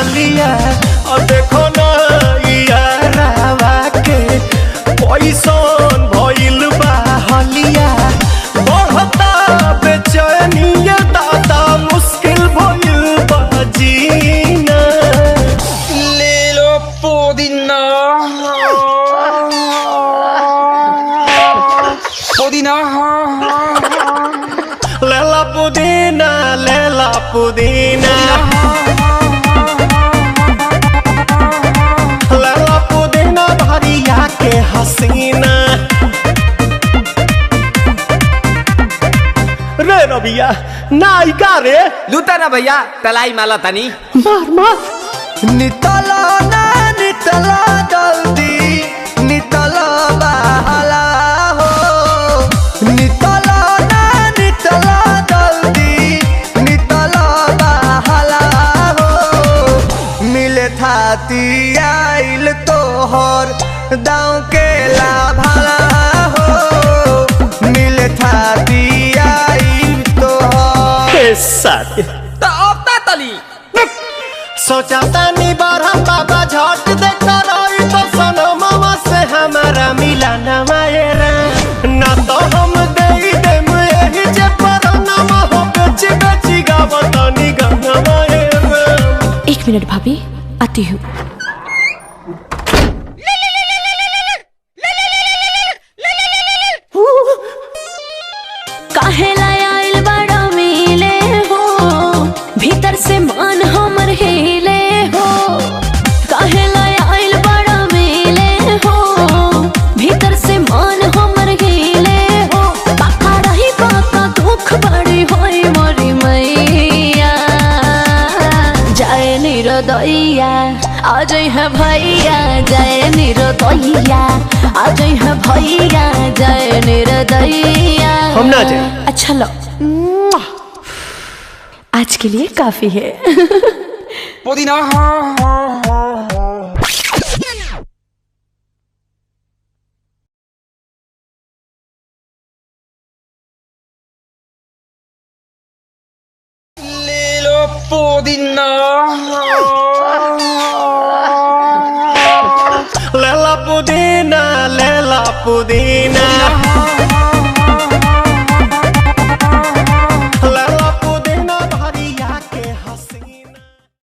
हलिया और देखो ना यारावा के पैसन भइल बा हलिया बढ़ता बेचैनिया दादा मुश्किल भइल बा जीना ले लो पुदीना पुदीना लेला पुदीना लेला पुदीना लेला पुदीना भरिया के हसीना रे रबिया नायिका रे लूटा ना भैया तलाई माला तनी मार मार नितला ना नितला जल्दी नितला बहला हो नितला ना नितला जल्दी नितला बहला हो मिले थाती आइल तोहर दाँव के लाभला हो मिले थाती आइल तोहर साथी तो अपता तली सोचा तानी बारह बाबा झट देखा रही तो सनमवा से हमारा मिला न मायरा ना तो हम दे देम यही जे परनमा हो बेची बेची गावतानी गंगा मायरा। 1 मिनट भाभी आती हूँ। काहे लायल बड़ा मिले हो भीतर से मान हमर हिले हो काहे लायल बड़ा मिले हो भीतर से मान हमर हिले हो बाका रही बाका दुख बड़ी होई मोरी मैया जाए निरोदैया आज है भैया जाए निरोदैया आज है भैया जाए निरोदैया हम ना जाए। अच्छा लो आज के लिए काफी है। पुदीना ले लो पुदीना लेला पुदीना